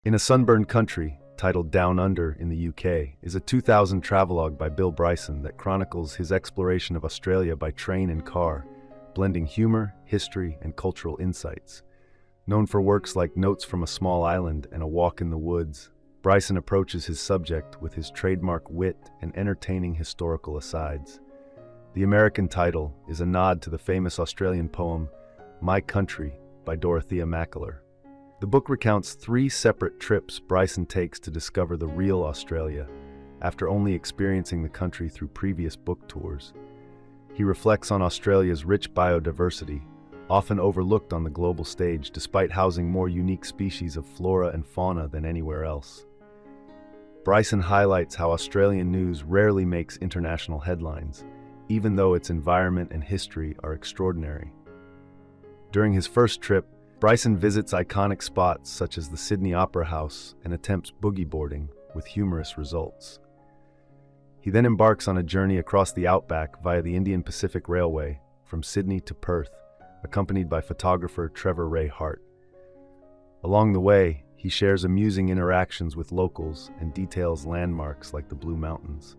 In a Sunburned Country, titled Down Under in the UK, is a 2000 travelogue by Bill Bryson that chronicles his exploration of Australia by train and car, blending humor, history, and cultural insights. Known for works like Notes from a Small Island and A Walk in the Woods, Bryson approaches his subject with his trademark wit and entertaining historical asides. The American title is a nod to the famous Australian poem My Country by Dorothea Mackellar. The book recounts 3 separate trips Bryson takes to discover the real Australia, after only experiencing the country through previous book tours. He reflects on Australia's rich biodiversity, often overlooked on the global stage despite housing more unique species of flora and fauna than anywhere else. Bryson highlights how Australian news rarely makes international headlines, even though its environment and history are extraordinary. During his first trip, Bryson visits iconic spots such as the Sydney Opera House and attempts boogie boarding with humorous results. He then embarks on a journey across the Outback via the Indian Pacific Railway from Sydney to Perth, accompanied by photographer Trevor Ray Hart. Along the way, he shares amusing interactions with locals and details landmarks like the Blue Mountains.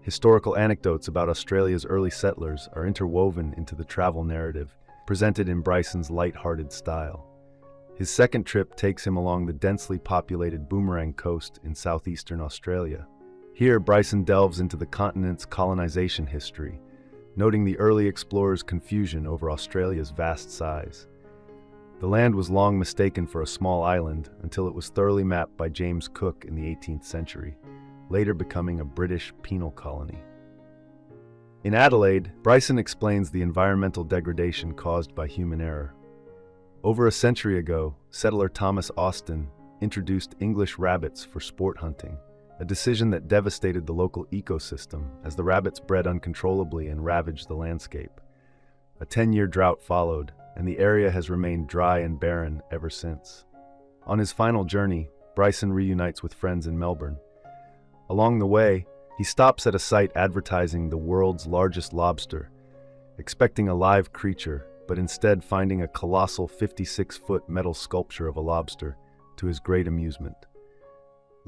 Historical anecdotes about Australia's early settlers are interwoven into the travel narrative, presented in Bryson's light-hearted style. His second trip takes him along the densely populated Boomerang Coast in southeastern Australia. Here, Bryson delves into the continent's colonization history, noting the early explorers' confusion over Australia's vast size. The land was long mistaken for a small island until it was thoroughly mapped by James Cook in the 18th century, later becoming a British penal colony. In Adelaide, Bryson explains the environmental degradation caused by human error. Over a century ago, settler Thomas Austin introduced English rabbits for sport hunting, a decision that devastated the local ecosystem as the rabbits bred uncontrollably and ravaged the landscape. A 10-year drought followed, and the area has remained dry and barren ever since. On his final journey, Bryson reunites with friends in Melbourne. Along the way, he stops at a site advertising the world's largest lobster, expecting a live creature, but instead finding a colossal 56-foot metal sculpture of a lobster, to his great amusement.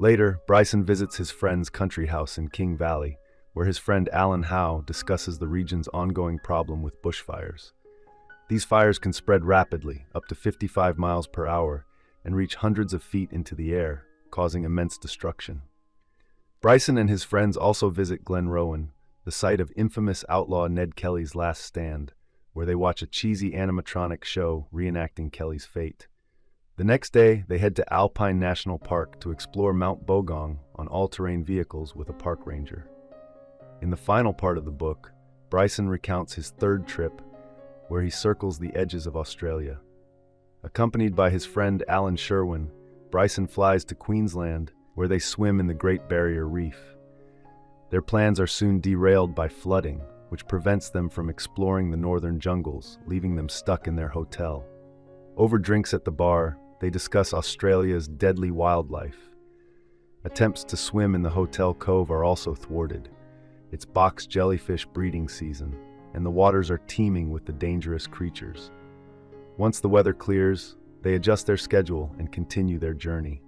Later, Bryson visits his friend's country house in King Valley, where his friend Alan Howe discusses the region's ongoing problem with bushfires. These fires can spread rapidly, up to 55 miles per hour, and reach hundreds of feet into the air, causing immense destruction. Bryson and his friends also visit Glenrowan, the site of infamous outlaw Ned Kelly's last stand, where they watch a cheesy animatronic show reenacting Kelly's fate. The next day, they head to Alpine National Park to explore Mount Bogong on all-terrain vehicles with a park ranger. In the final part of the book, Bryson recounts his third trip, where he circles the edges of Australia. Accompanied by his friend Alan Sherwin, Bryson flies to Queensland, where they swim in the Great Barrier Reef. Their plans are soon derailed by flooding, which prevents them from exploring the northern jungles, leaving them stuck in their hotel. Over drinks at the bar, they discuss Australia's deadly wildlife. Attempts to swim in the hotel cove are also thwarted. It's box jellyfish breeding season, and the waters are teeming with the dangerous creatures. Once the weather clears, they adjust their schedule and continue their journey.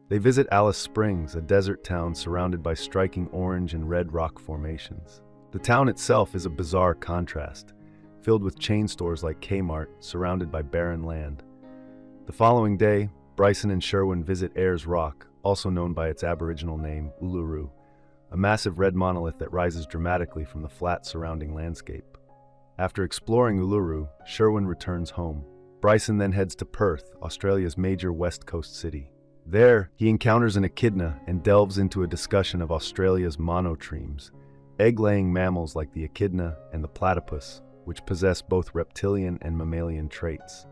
They visit Alice Springs, a desert town surrounded by striking orange and red rock formations. The town itself is a bizarre contrast, filled with chain stores like Kmart, surrounded by barren land. The following day, Bryson and Sherwin visit Ayers Rock, also known by its Aboriginal name, Uluru, a massive red monolith that rises dramatically from the flat surrounding landscape. After exploring Uluru, Sherwin returns home. Bryson then heads to Perth, Australia's major west coast city. There, he encounters an echidna and delves into a discussion of Australia's monotremes, egg-laying mammals like the echidna and the platypus, which possess both reptilian and mammalian traits.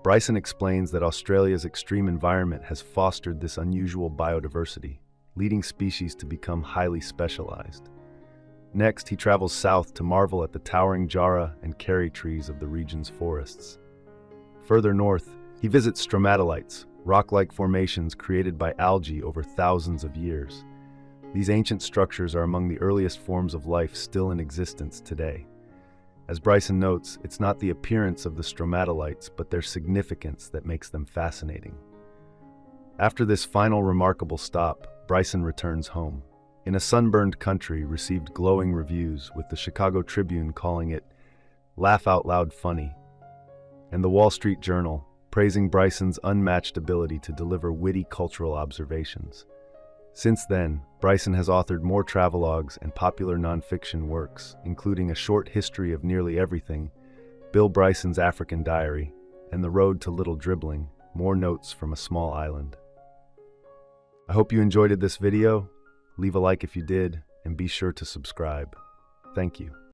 Bryson explains that Australia's extreme environment has fostered this unusual biodiversity, leading species to become highly specialized. Next, he travels south to marvel at the towering jarrah and karri trees of the region's forests. Further north, he visits stromatolites, rock-like formations created by algae over thousands of years. These ancient structures are among the earliest forms of life still in existence today. As Bryson notes, it's not the appearance of the stromatolites, but their significance that makes them fascinating. After this final remarkable stop, Bryson returns home. In a Sunburned Country received glowing reviews, with the Chicago Tribune calling it laugh out loud funny, and the Wall Street Journal praising Bryson's unmatched ability to deliver witty cultural observations. Since then, Bryson has authored more travelogues and popular nonfiction works, including A Short History of Nearly Everything, Bill Bryson's African Diary, and The Road to Little Dribbling, More Notes from a Small Island. I hope you enjoyed this video. Leave a like if you did, and be sure to subscribe. Thank you.